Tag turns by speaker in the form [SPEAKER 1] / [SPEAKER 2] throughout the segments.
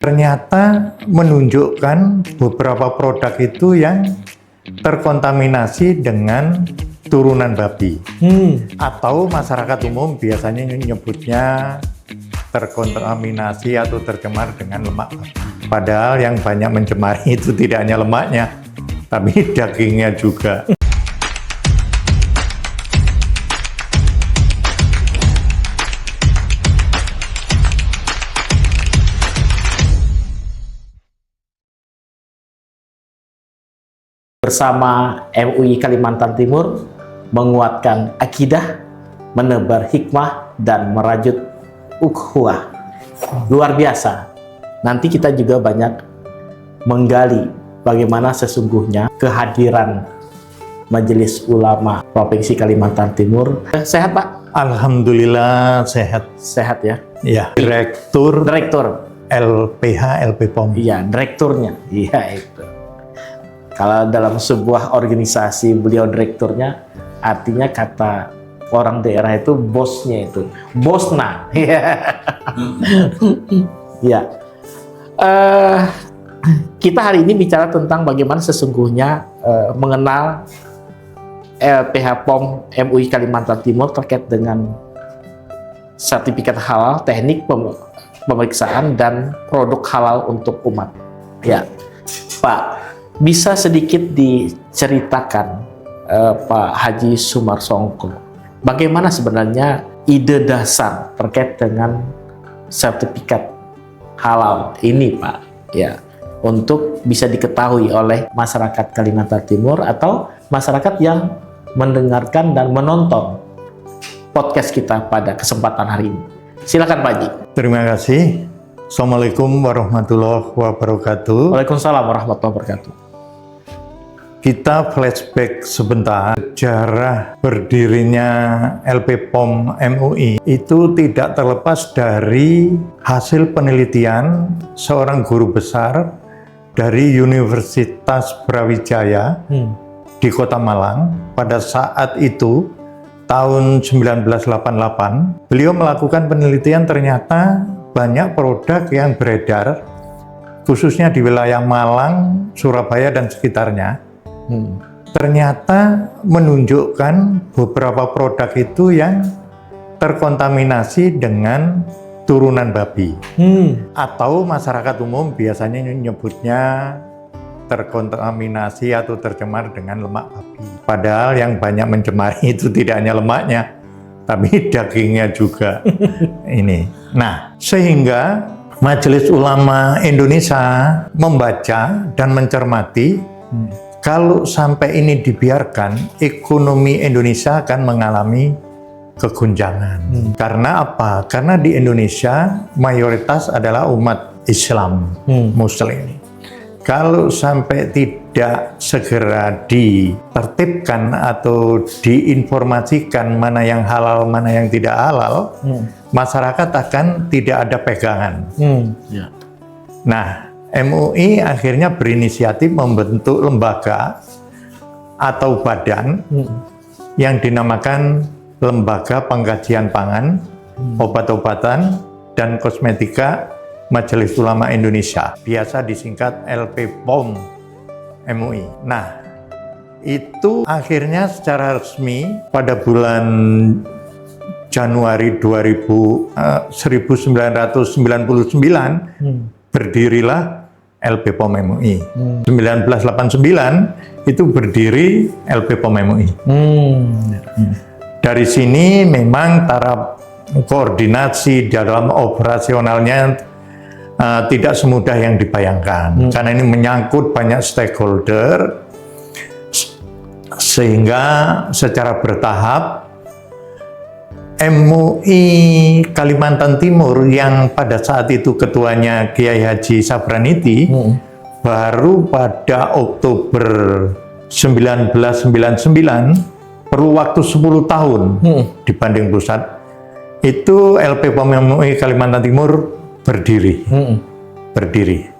[SPEAKER 1] Ternyata menunjukkan beberapa produk itu yang terkontaminasi dengan turunan babi. Atau masyarakat umum biasanya menyebutnya terkontaminasi atau tercemar dengan lemak babi. Padahal yang banyak mencemari itu tidak hanya lemaknya, tapi dagingnya juga.
[SPEAKER 2] Bersama MUI Kalimantan Timur menguatkan akidah, menebar hikmah, dan merajut ukhuwah. Luar biasa. Nanti kita juga banyak menggali bagaimana sesungguhnya kehadiran Majelis Ulama Provinsi Kalimantan Timur. Sehat, Pak?
[SPEAKER 1] Alhamdulillah sehat.
[SPEAKER 2] Sehat ya?
[SPEAKER 1] Ya, Direktur LPH LPPOM.
[SPEAKER 2] Iya, direkturnya. Iya, itu. Kalau dalam sebuah organisasi beliau direkturnya, artinya kata orang daerah itu bosnya itu, bosna. Ya. Kita hari ini bicara tentang bagaimana sesungguhnya mengenal LPH POM MUI Kalimantan Timur terkait dengan sertifikat halal, teknik pemeriksaan, dan produk halal untuk umat. Ya, Pak. Bisa sedikit diceritakan Pak Haji Sumarsongko, bagaimana sebenarnya ide dasar terkait dengan sertifikat halal ini, Pak, ya, untuk bisa diketahui oleh masyarakat Kalimantan Timur atau masyarakat yang mendengarkan dan menonton podcast kita pada kesempatan hari ini. Silakan, Pak Haji.
[SPEAKER 1] Terima kasih. Assalamualaikum warahmatullahi wabarakatuh.
[SPEAKER 2] Waalaikumsalam warahmatullahi wabarakatuh.
[SPEAKER 1] Kita flashback sebentar, sejarah berdirinya LPPOM MUI itu tidak terlepas dari hasil penelitian seorang guru besar dari Universitas Brawijaya di Kota Malang. Pada saat itu, tahun 1988, beliau melakukan penelitian, ternyata banyak produk yang beredar, khususnya di wilayah Malang, Surabaya, dan sekitarnya. Ternyata menunjukkan beberapa produk itu yang terkontaminasi dengan turunan babi. Atau masyarakat umum biasanya menyebutnya terkontaminasi atau tercemar dengan lemak babi. Padahal yang banyak mencemari itu tidak hanya lemaknya, tapi dagingnya juga. Ini. Nah, sehingga Majelis Ulama Indonesia membaca dan mencermati, kalau sampai ini dibiarkan, ekonomi Indonesia akan mengalami keguncangan. Karena apa? Karena di Indonesia mayoritas adalah umat Islam, Muslim. Kalau sampai tidak segera ditertibkan atau diinformasikan mana yang halal, mana yang tidak halal, masyarakat akan tidak ada pegangan. Nah, MUI akhirnya berinisiatif membentuk lembaga atau badan yang dinamakan Lembaga Pengkajian Pangan, Obat-obatan, dan Kosmetika Majelis Ulama Indonesia, biasa disingkat LPPOM MUI. Nah, itu akhirnya secara resmi pada bulan Januari 1999 berdirilah LPPOM MUI. 1989 itu berdiri LPPOM MUI. Dari sini memang taraf koordinasi dalam operasionalnya tidak semudah yang dibayangkan, karena ini menyangkut banyak stakeholder, sehingga secara bertahap MUI Kalimantan Timur yang pada saat itu ketuanya Kiai Haji Sabraniti baru pada Oktober 1999, perlu waktu 10 tahun dibanding pusat, itu LPPOM MUI Kalimantan Timur berdiri.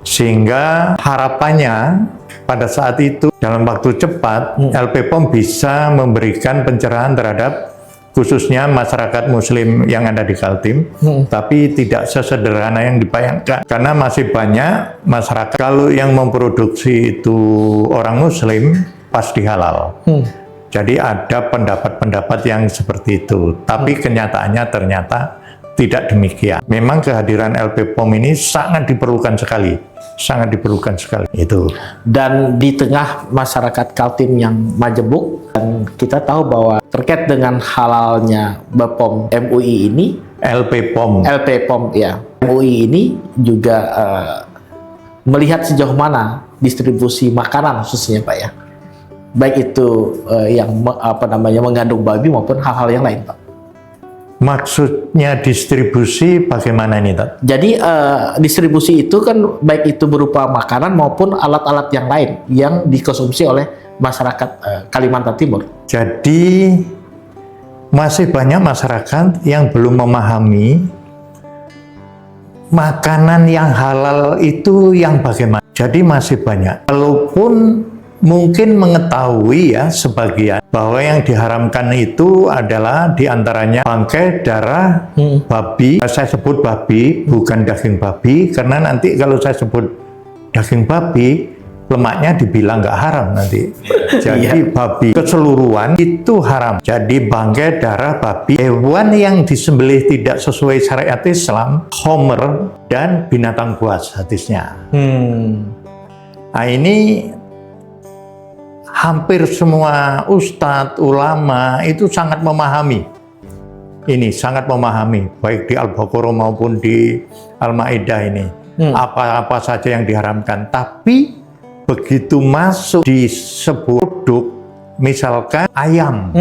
[SPEAKER 1] Sehingga harapannya pada saat itu dalam waktu cepat LPPOM bisa memberikan pencerahan terhadap khususnya masyarakat Muslim yang ada di Kaltim, tapi tidak sesederhana yang dibayangkan. Karena masih banyak masyarakat kalau yang memproduksi itu orang Muslim pasti halal. Jadi ada pendapat-pendapat yang seperti itu, tapi kenyataannya ternyata tidak demikian. Memang kehadiran LP POM ini sangat diperlukan sekali, sangat diperlukan sekali itu.
[SPEAKER 2] Dan di tengah masyarakat Kaltim yang majemuk, dan kita tahu bahwa terkait dengan halalnya BPOM MUI ini,
[SPEAKER 1] LP POM
[SPEAKER 2] ya, MUI ini juga melihat sejauh mana distribusi makanan khususnya Pak ya, baik itu yang mengandung babi maupun hal-hal yang lain Pak.
[SPEAKER 1] Maksudnya distribusi bagaimana ini, Tat?
[SPEAKER 2] Jadi distribusi itu kan baik itu berupa makanan maupun alat-alat yang lain yang dikonsumsi oleh masyarakat Kalimantan Timur.
[SPEAKER 1] Jadi masih banyak masyarakat yang belum memahami makanan yang halal itu yang bagaimana. Jadi masih banyak. Walaupun mungkin mengetahui ya sebagian bahwa yang diharamkan itu adalah diantaranya bangkai, darah, babi. Saya sebut babi, bukan daging babi, karena nanti kalau saya sebut daging babi, lemaknya dibilang nggak haram nanti. Jadi babi keseluruhan itu haram. Jadi bangkai, darah, babi, hewan yang disembelih tidak sesuai syariat Islam, khomer, dan binatang buas hadisnya. Nah ini hampir semua ustadz, ulama itu sangat memahami. Ini sangat memahami, baik di Al-Baqarah maupun di Al-Ma'idah ini. Apa-apa saja yang diharamkan. Tapi begitu masuk di sebuah produk, misalkan ayam.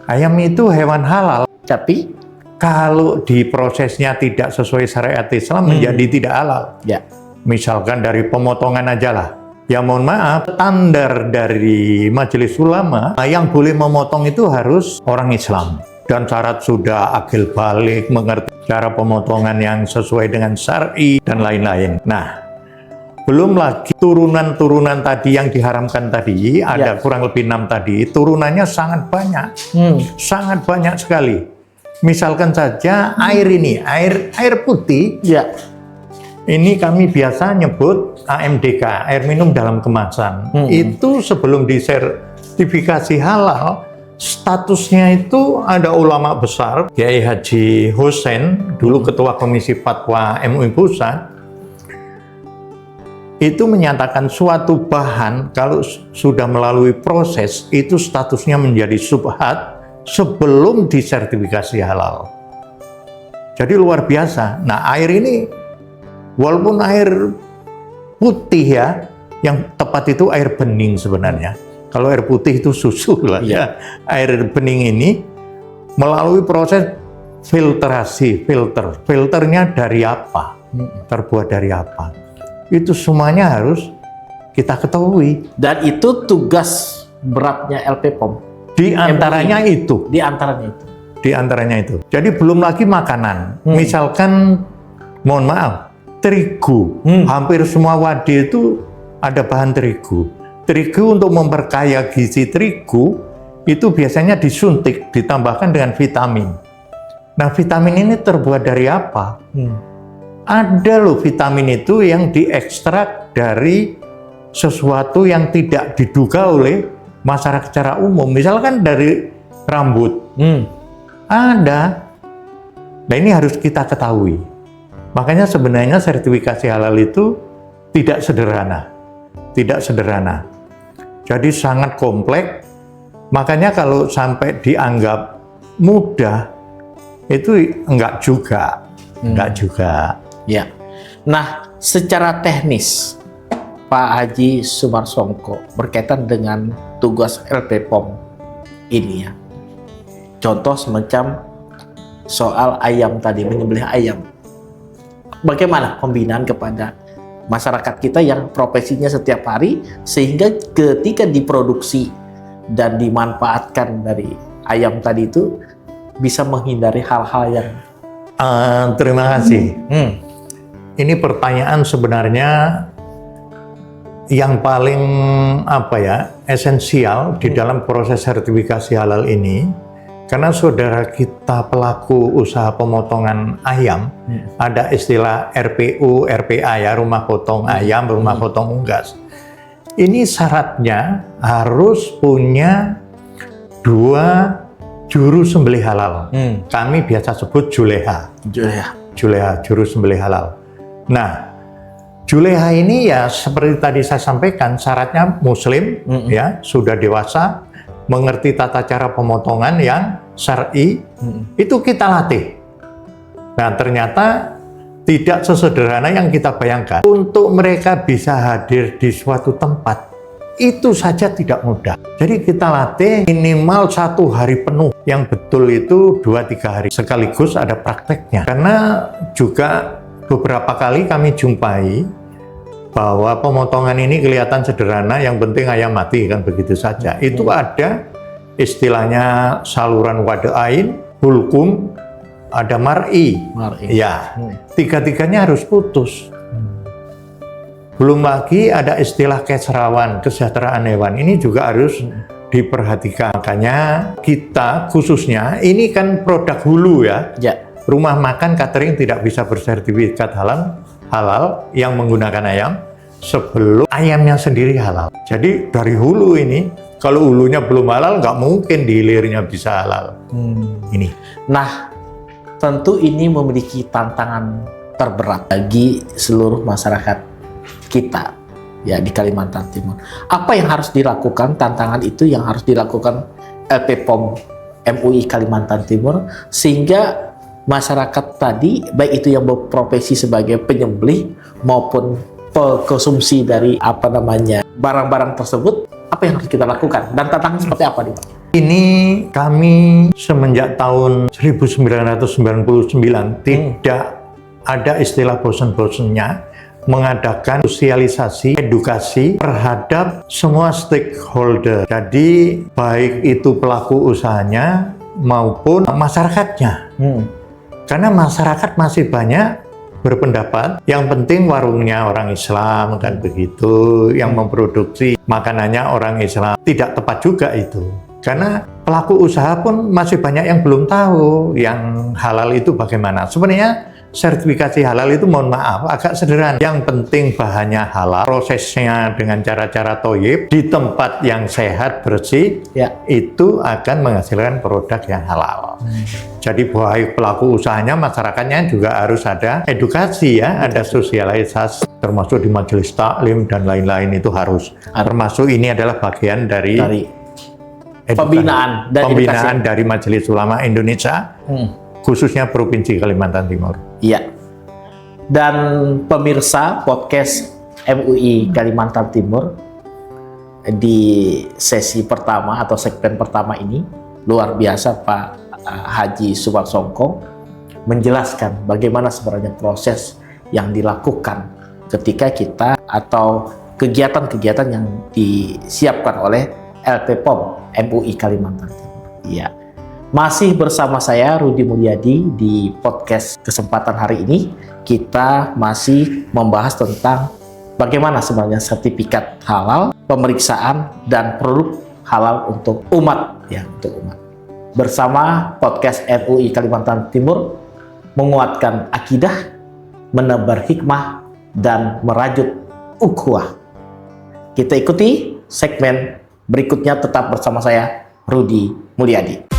[SPEAKER 1] Ayam itu hewan halal.
[SPEAKER 2] Tapi
[SPEAKER 1] kalau diprosesnya tidak sesuai syariat Islam menjadi tidak halal.
[SPEAKER 2] ya,
[SPEAKER 1] Misalkan dari pemotongan aja lah. Ya mohon maaf, standar dari Majelis Ulama yang boleh memotong itu harus orang Islam. Dan syarat sudah akil balik, mengerti cara pemotongan yang sesuai dengan syar'i dan lain-lain. Nah, belum lagi turunan-turunan tadi yang diharamkan tadi, ada kurang lebih 6 tadi, turunannya sangat banyak. Sangat banyak sekali. Misalkan saja air ini, air putih. Ini kami biasa nyebut AMDK, air minum dalam kemasan. Itu sebelum disertifikasi halal, statusnya itu ada ulama besar, Kiai Haji Hussein, dulu Ketua Komisi Fatwa MUI Pusat, itu menyatakan suatu bahan kalau sudah melalui proses, itu statusnya menjadi subhat sebelum disertifikasi halal. Jadi luar biasa. Nah air ini, walaupun air putih ya, yang tepat itu air bening sebenarnya. Kalau air putih itu susu lah ya. Air bening ini melalui proses filterasi, filternya dari apa, terbuat dari apa. Itu semuanya harus kita ketahui.
[SPEAKER 2] Dan itu tugas beratnya LP POM.
[SPEAKER 1] Di antaranya itu.
[SPEAKER 2] Di antaranya itu.
[SPEAKER 1] Di antaranya itu. Jadi belum lagi makanan. Misalkan, mohon maaf, terigu. Hampir semua wadi itu ada bahan terigu. Terigu untuk memperkaya gizi terigu itu biasanya disuntik, ditambahkan dengan vitamin. Nah, vitamin ini terbuat dari apa? Ada loh vitamin itu yang diekstrak dari sesuatu yang tidak diduga oleh masyarakat secara umum. Misalkan dari rambut. Ada. Nah, ini harus kita ketahui. Makanya sebenarnya sertifikasi halal itu tidak sederhana. Tidak sederhana. Jadi sangat kompleks. Makanya kalau sampai dianggap mudah, itu enggak juga. Enggak juga.
[SPEAKER 2] Ya. Nah, secara teknis, Pak Haji Sumarsongko berkaitan dengan tugas LP POM ini ya. Contoh semacam soal ayam tadi, menyembelih ayam. Bagaimana pembinaan kepada masyarakat kita yang profesinya setiap hari sehingga ketika diproduksi dan dimanfaatkan dari ayam tadi itu bisa menghindari hal-hal yang
[SPEAKER 1] terima kasih. Ini pertanyaan sebenarnya yang paling esensial di dalam proses sertifikasi halal ini, Karena saudara kita pelaku usaha pemotongan ayam, ada istilah RPU, RPA ya, rumah potong ayam, rumah potong unggas. Ini syaratnya harus punya 2 juru sembelih halal. Kami biasa sebut juleha. Juleha, juru sembelih halal. Nah, juleha ini ya seperti tadi saya sampaikan, syaratnya muslim, ya, sudah dewasa, mengerti tata cara pemotongan yang syar'i, itu kita latih. Nah, ternyata tidak sesederhana yang kita bayangkan. Untuk mereka bisa hadir di suatu tempat, itu saja tidak mudah. Jadi kita latih minimal 1 hari penuh, yang betul itu 2-3 hari. Sekaligus ada prakteknya. Karena juga beberapa kali kami jumpai bahwa pemotongan ini kelihatan sederhana, yang penting ayam mati, kan begitu saja. Itu ada istilahnya saluran wadain, hulkum, ada mar'i. Ya, 3-tiganya harus putus. Belum lagi ada istilah keserawan, kesejahteraan hewan. Ini juga harus diperhatikan. Makanya kita khususnya, ini kan produk hulu ya. Rumah makan catering tidak bisa bersertifikat halal yang menggunakan ayam sebelum ayamnya sendiri halal. Jadi dari hulu ini, kalau hulunya belum halal, nggak mungkin di hilirnya bisa halal. Ini.
[SPEAKER 2] Nah, tentu ini memiliki tantangan terberat bagi seluruh masyarakat kita ya di Kalimantan Timur. Apa yang harus dilakukan? Tantangan itu yang harus dilakukan LP POM MUI Kalimantan Timur sehingga masyarakat tadi, baik itu yang berprofesi sebagai penyembelih maupun pengkonsumsi dari barang-barang tersebut, apa yang harus kita lakukan dan tantangan seperti apa nih Pak?
[SPEAKER 1] Ini kami semenjak tahun 1999 tidak ada istilah bosan-bosannya mengadakan sosialisasi, edukasi terhadap semua stakeholder. Jadi baik itu pelaku usahanya maupun masyarakatnya. Karena masyarakat masih banyak berpendapat yang penting warungnya orang Islam, kan begitu, yang memproduksi makanannya orang Islam. Tidak tepat juga itu, karena pelaku usaha pun masih banyak yang belum tahu yang halal itu bagaimana. Sebenarnya sertifikasi halal itu, mohon maaf, agak sederhana. Yang penting bahannya halal, prosesnya dengan cara-cara thayyib di tempat yang sehat, bersih, itu akan menghasilkan produk yang halal. Jadi baik pelaku usahanya, masyarakatnya juga harus ada edukasi ya, ada sosialisasi, termasuk di majelis taklim dan lain-lain itu harus. Termasuk ini adalah bagian dari pembinaan dari Majelis Ulama Indonesia. Khususnya Provinsi Kalimantan Timur.
[SPEAKER 2] Iya. Dan pemirsa podcast MUI Kalimantan Timur, di sesi pertama atau segmen pertama ini, luar biasa Pak Haji Subak Songkong menjelaskan bagaimana sebenarnya proses yang dilakukan ketika kita atau kegiatan-kegiatan yang disiapkan oleh LP POM MUI Kalimantan Timur. Iya. Masih bersama saya Rudi Mulyadi di podcast kesempatan hari ini. Kita masih membahas tentang bagaimana sebenarnya sertifikat halal, pemeriksaan dan produk halal untuk umat ya, untuk umat. Bersama podcast MUI Kalimantan Timur menguatkan akidah, menebar hikmah dan merajut ukhuwah. Kita ikuti segmen berikutnya, tetap bersama saya Rudi Mulyadi.